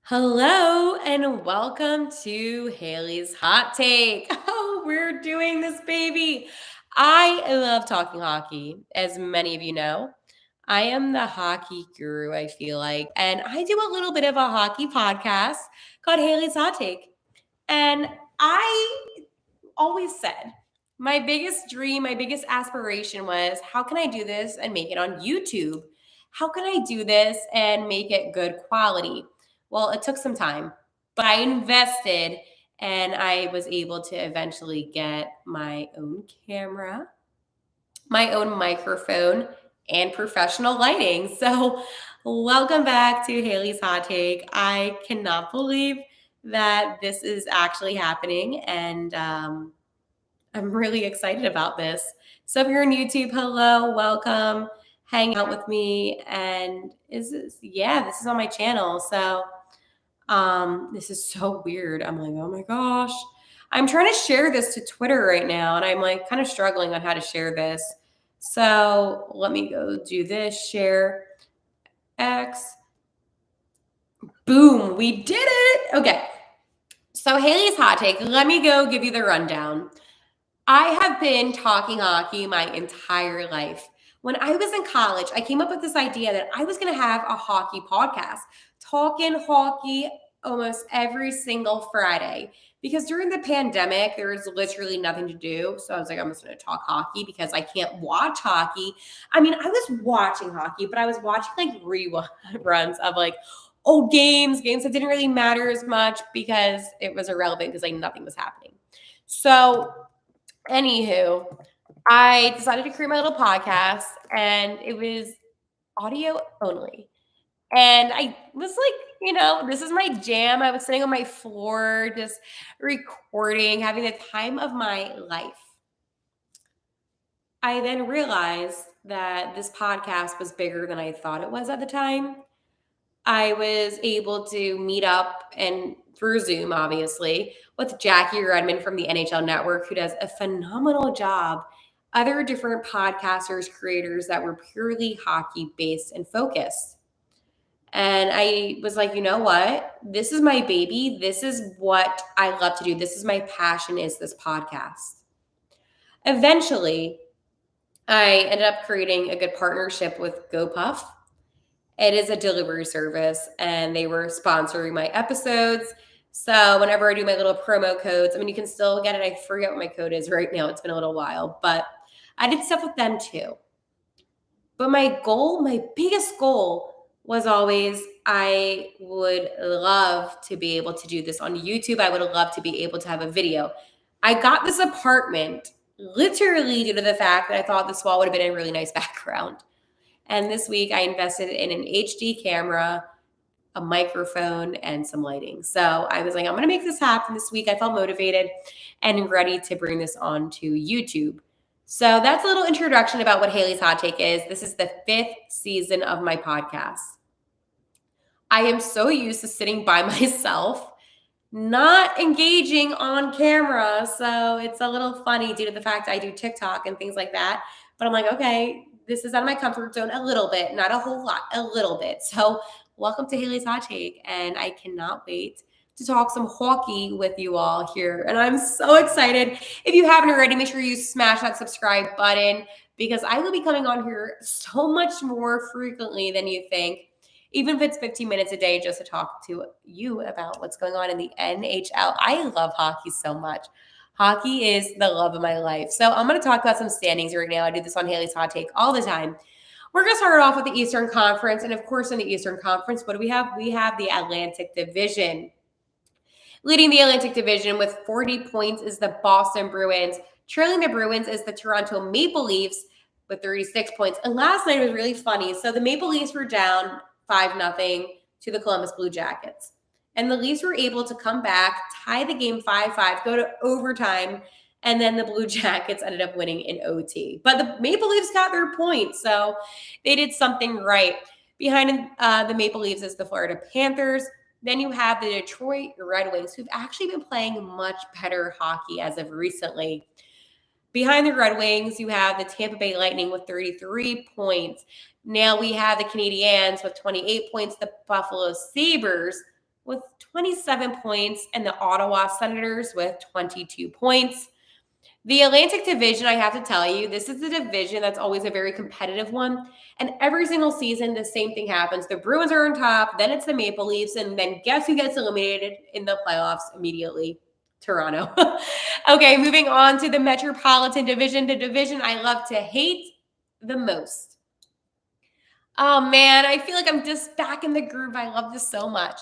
Hello and welcome to Haley's Hot Take. Oh, we're doing this, baby. I love talking hockey, as many of you know. I am the hockey guru, I feel like, and I do a little bit of a hockey podcast called Haley's Hot Take. And I always said my biggest dream, my biggest aspiration was how can I do this and make it on YouTube? How can I do this and make it good quality? Well, it took some time, but I invested and I was able to eventually get my own camera, my own microphone, and professional lighting. So, welcome back to Haley's Hot Take. I cannot believe that this is actually happening. And I'm really excited about this. So if you're on YouTube, hello, welcome, hang out with me. And this is on my channel. So this is so weird. I'm like, oh my gosh. I'm trying to share this to Twitter right now, and I'm like kind of struggling on how to share this. So let me go do this, share X. Boom, we did it. Okay. So Haley's hot take. Let me go give you the rundown. I have been talking hockey my entire life. When I was in college, I came up with this idea that I was going to have a hockey podcast, talking hockey almost every single Friday. Because during the pandemic, there was literally nothing to do. So I was like, I'm just going to talk hockey because I can't watch hockey. I mean, I was watching hockey, but I was watching like reruns of like old games that didn't really matter as much because it was irrelevant because like nothing was happening. So anywho, I decided to create my little podcast and it was audio only. And I was like, this is my jam. I was sitting on my floor, just recording, having the time of my life. I then realized that this podcast was bigger than I thought it was at the time. I was able to meet up and through Zoom, obviously, with Jackie Redmond from the NHL Network, who does a phenomenal job. Other different podcasters, creators that were purely hockey based and focused. And I was like, you know what? This is my baby. This is what I love to do. This is my passion is this podcast. Eventually, I ended up creating a good partnership with GoPuff. It is a delivery service, and they were sponsoring my episodes. So whenever I do my little promo codes, I mean, you can still get it. I forget what my code is right now. It's been a little while, but I did stuff with them too. But my biggest goal was always I would love to be able to do this on YouTube. I would love to be able to have a video. I got this apartment literally due to the fact that I thought this wall would have been a really nice background. And this week I invested in an HD camera, a microphone, and some lighting. So I was like, I'm going to make this happen this week. I felt motivated and ready to bring this on to YouTube. So that's a little introduction about what Haley's Hot Take is. This is the 5th season of my podcast. I am so used to sitting by myself, not engaging on camera. So it's a little funny due to the fact I do TikTok and things like that. But I'm like, okay, this is out of my comfort zone a little bit, not a whole lot, a little bit. So welcome to Haley's Hot Take. And I cannot wait to talk some hockey with you all here. And I'm so excited. If you haven't already, make sure you smash that subscribe button because I will be coming on here so much more frequently than you think. Even if it's 15 minutes a day just to talk to you about what's going on in the NHL. I love hockey so much. Hockey is the love of my life. So I'm going to talk about some standings right now. I do this on Haley's Hot Take all the time. We're going to start off with the Eastern Conference. And of course, in the Eastern Conference, what do we have? We have the Atlantic Division. Leading the Atlantic Division with 40 points is the Boston Bruins. Trailing the Bruins is the Toronto Maple Leafs with 36 points. And last night was really funny. So the Maple Leafs were down 5-0 to the Columbus Blue Jackets. And the Leafs were able to come back, tie the game 5-5, go to overtime, and then the Blue Jackets ended up winning in OT. But the Maple Leafs got their points, so they did something right. Behind the Maple Leafs is the Florida Panthers. Then you have the Detroit Red Wings, who've actually been playing much better hockey as of recently. Behind the Red Wings, you have the Tampa Bay Lightning with 33 points. Now we have the Canadiens with 28 points, the Buffalo Sabres with 27 points and the Ottawa Senators with 22 points. The Atlantic Division, I have to tell you, this is a division that's always a very competitive one. And every single season, the same thing happens. The Bruins are on top, then it's the Maple Leafs, and then guess who gets eliminated in the playoffs immediately? Toronto. Okay, moving on to the Metropolitan Division, the division I love to hate the most. Oh man, I feel like I'm just back in the groove. I love this so much.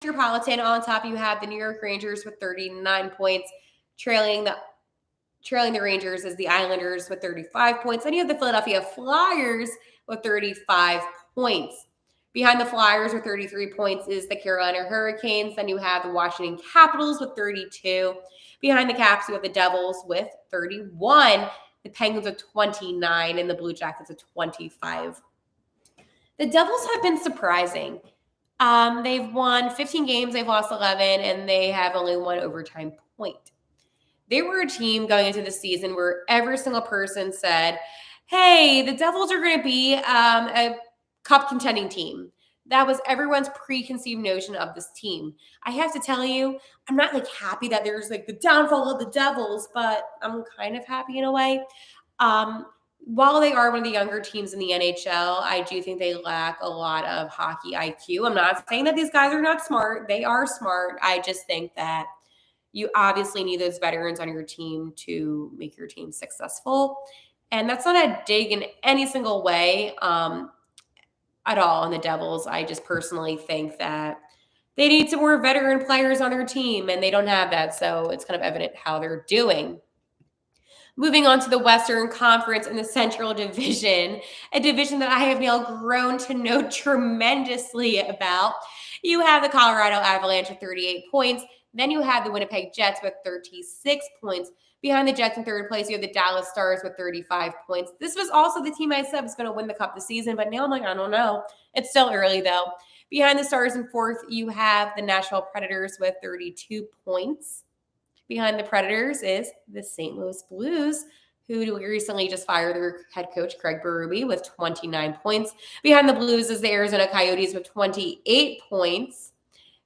Metropolitan on top, you have the New York Rangers with 39 points, trailing the Rangers is the Islanders with 35 points. Then you have the Philadelphia Flyers with 35 points. Behind the Flyers with 33 points is the Carolina Hurricanes. Then you have the Washington Capitals with 32. Behind the Caps, you have the Devils with 31. The Penguins with 29 and the Blue Jackets with 25. The Devils have been surprising. They've won 15 games, they've lost 11, and they have only one overtime point. They were a team going into the season where every single person said, hey, the Devils are going to be a cup contending team. That was everyone's preconceived notion of this team. I have to tell you, I'm not like happy that there's like the downfall of the Devils, but I'm kind of happy in a way. While they are one of the younger teams in the NHL, I do think they lack a lot of hockey IQ. I'm not saying that these guys are not smart. They are smart. I just think that you obviously need those veterans on your team to make your team successful. And that's not a dig in any single way at all on the Devils. I just personally think that they need some more veteran players on their team, and they don't have that. So it's kind of evident how they're doing. Moving on to the Western Conference and the Central Division, a division that I have now grown to know tremendously about. You have the Colorado Avalanche with 38 points. Then you have the Winnipeg Jets with 36 points. Behind the Jets in third place, you have the Dallas Stars with 35 points. This was also the team I said was going to win the Cup this season, but now I'm like, I don't know. It's still early, though. Behind the Stars in fourth, you have the Nashville Predators with 32 points. Behind the Predators is the St. Louis Blues, who recently just fired their head coach, Craig Berube, with 29 points. Behind the Blues is the Arizona Coyotes with 28 points.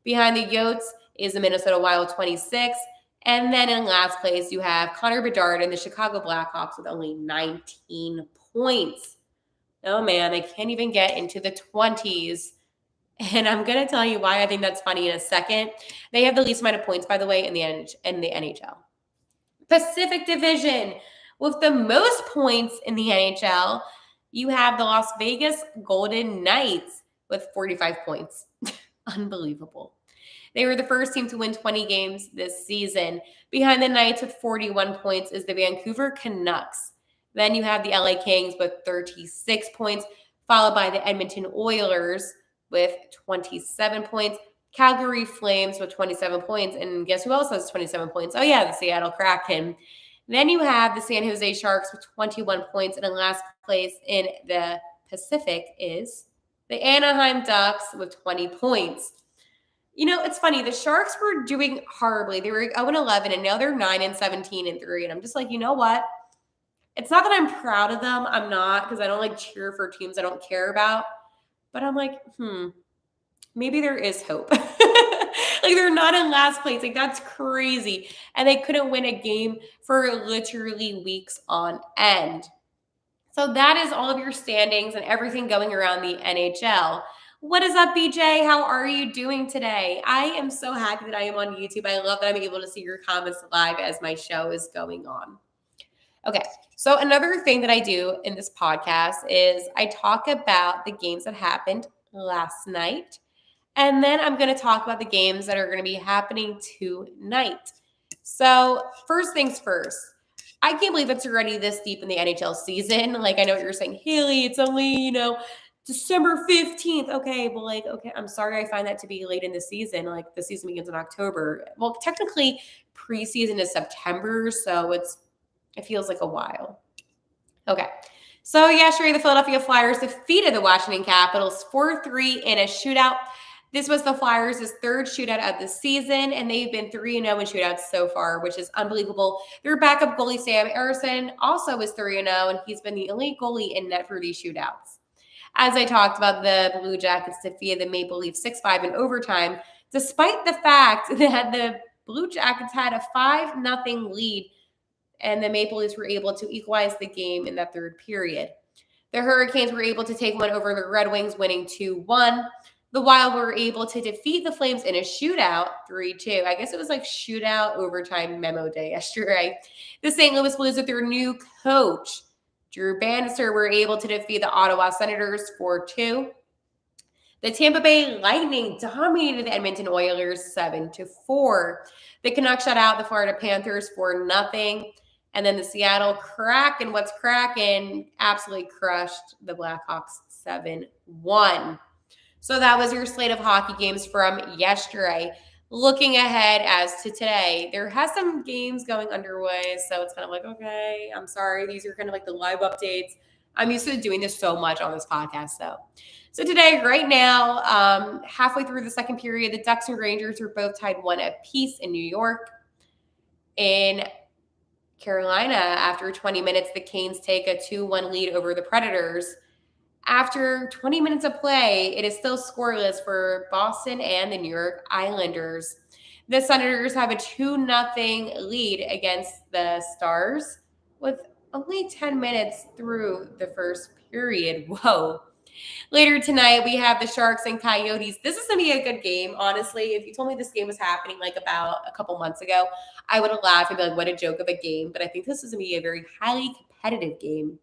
Behind the Yotes is the Minnesota Wild, 26. And then in last place, you have Connor Bedard and the Chicago Blackhawks with only 19 points. Oh, man, they can't even get into the 20s. And I'm going to tell you why I think that's funny in a second. They have the least amount of points, by the way, in the NHL. Pacific Division, with the most points in the NHL, you have the Las Vegas Golden Knights with 45 points. Unbelievable. They were the first team to win 20 games this season. Behind the Knights with 41 points is the Vancouver Canucks. Then you have the LA Kings with 36 points, followed by the Edmonton Oilers with 27 points. Calgary Flames with 27 points. And guess who else has 27 points? Oh, yeah, the Seattle Kraken. Then you have the San Jose Sharks with 21 points. And in last place in the Pacific is the Anaheim Ducks with 20 points. You know, it's funny. The Sharks were doing horribly. They were 0-11, and now they're 9-17-3. And I'm just like, you know what? It's not that I'm proud of them. I'm not, because I don't like cheer for teams I don't care about. But I'm like, maybe there is hope. Like, they're not in last place. Like, that's crazy. And they couldn't win a game for literally weeks on end. So that is all of your standings and everything going around the NHL. What is up, BJ? How are you doing today? I am so happy that I am on YouTube. I love that I'm able to see your comments live as my show is going on. Okay, so another thing that I do in this podcast is I talk about the games that happened last night, and then I'm going to talk about the games that are going to be happening tonight. So first things first, I can't believe it's already this deep in the NHL season. Like, I know what you're saying, Haley, it's only, December 15th. Okay, well, okay, I'm sorry I find that to be late in the season. Like, the season begins in October. Well, technically, preseason is September, so it feels like a while. Okay. So, yesterday, the Philadelphia Flyers defeated the Washington Capitals 4-3 in a shootout. This was the Flyers' third shootout of the season, and they've been 3-0 in shootouts so far, which is unbelievable. Their backup goalie, Sam Ersson, also is 3-0, and he's been the only goalie in net for these shootouts. As I talked about, the Blue Jackets defeated the Maple Leafs 6-5 in overtime. despite the fact that the Blue Jackets had a 5-0 lead and the Maple Leafs were able to equalize the game in that third period. The Hurricanes were able to take one over the Red Wings, winning 2-1. The Wild were able to defeat the Flames in a shootout, 3-2. I guess it was like shootout overtime memo day yesterday. The St. Louis Blues, with their new coach, Drew Bannister, were able to defeat the Ottawa Senators 4-2. The Tampa Bay Lightning dominated the Edmonton Oilers 7-4. The Canucks shut out the Florida Panthers 4-0. And then the Seattle Kraken, what's Kraken, absolutely crushed the Blackhawks 7-1. So that was your slate of hockey games from yesterday. Looking ahead as to today, there has some games going underway. So it's kind of like, okay, I'm sorry. These are kind of like the live updates. I'm used to doing this so much on this podcast, though. So today, right now, halfway through the second period, the Ducks and Rangers are both tied 1 apiece in New York. In Carolina, after 20 minutes, the Canes take a 2-1 lead over the Predators. After 20 minutes of play, it is still scoreless for Boston and the New York Islanders. The Senators have a 2-0 lead against the Stars with only 10 minutes through the first period. Whoa. Later tonight, we have the Sharks and Coyotes. This is going to be a good game, honestly. If you told me this game was happening like about a couple months ago, I would have laughed and be like, what a joke of a game. But I think this is going to be a very highly competitive game.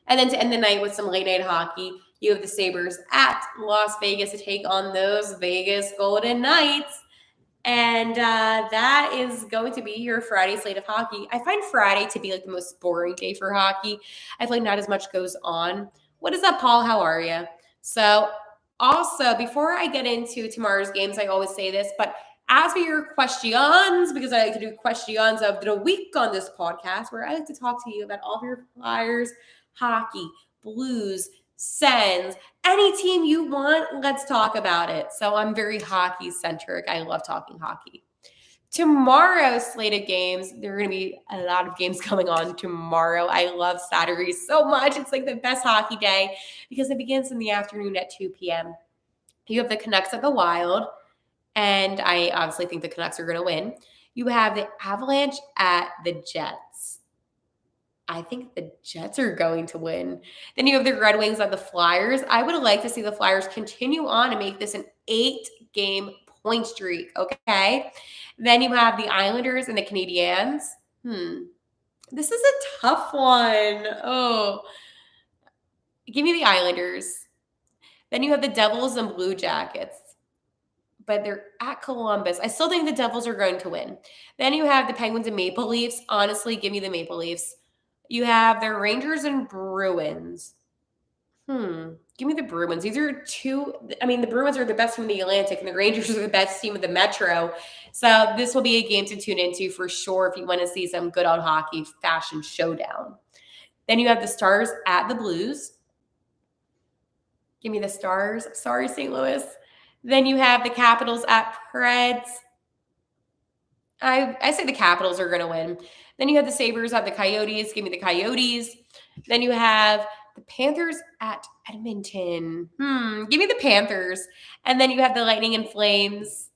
And then to end the night with some late night hockey, you have the Sabres at Las Vegas to take on those Vegas Golden Knights. And that is going to be your Friday slate of hockey. I find Friday to be like the most boring day for hockey. I feel like not as much goes on. What is up, Paul? How are you? So also, before I get into tomorrow's games, I always say this, but ask me your questions, because I like to do questions of the week on this podcast, where I like to talk to you about all of your Flyers, hockey, Blues, Sens, any team you want, let's talk about it. So I'm very hockey centric. I love talking hockey. Tomorrow's slate of games, there are going to be a lot of games coming on tomorrow. I love Saturday so much. It's like the best hockey day because it begins in the afternoon at 2 p.m. You have the Canucks at the Wild, and I obviously think the Canucks are going to win. You have the Avalanche at the Jets. I think the Jets are going to win. Then you have the Red Wings at the Flyers. I would like to see the Flyers continue on and make this an 8-game point streak, okay? Then you have the Islanders and the Canadiens. This is a tough one. Oh, give me the Islanders. Then you have the Devils and Blue Jackets, but they're at Columbus. I still think the Devils are going to win. Then you have the Penguins and Maple Leafs. Honestly, give me the Maple Leafs. You have the Rangers and Bruins. Give me the Bruins. These are two, the Bruins are the best team in the Atlantic, and the Rangers are the best team of the Metro. So this will be a game to tune into for sure if you want to see some good old hockey fashion showdown. Then you have the Stars at the Blues. Give me the Stars. Sorry, St. Louis. Then you have the Capitals at Preds. I say the Capitals are going to win. Then you have the Sabres at the Coyotes. Give me the Coyotes. Then you have the Panthers at Edmonton. Give me the Panthers. And then you have the Lightning and Flames.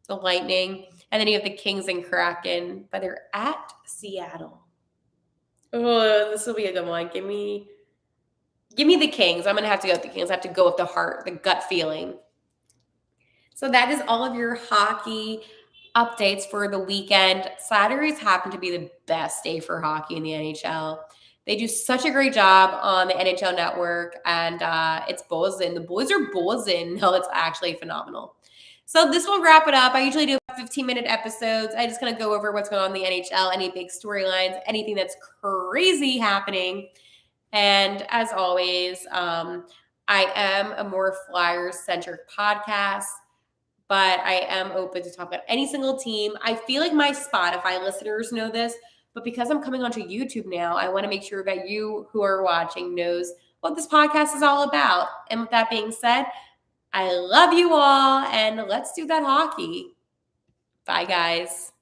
The Lightning. And then you have the Kings and Kraken. But they're at Seattle. Oh, this will be a good one. Give me the Kings. I'm going to have to go with the Kings. I have to go with the heart, the gut feeling. So that is all of your hockey updates for the weekend. Saturdays happen to be the best day for hockey in the NHL. They do such a great job on the NHL Network, and it's buzzing. The boys are buzzing. No, it's actually phenomenal. So this will wrap it up. I usually do 15-minute episodes. I just kind of go over what's going on in the NHL, any big storylines, anything that's crazy happening. And as always, I am a more Flyers-centric podcast, but I am open to talk about any single team. I feel like my Spotify listeners know this, but because I'm coming onto YouTube now, I want to make sure that you who are watching knows what this podcast is all about. And with that being said, I love you all, and let's do that hockey. Bye, guys.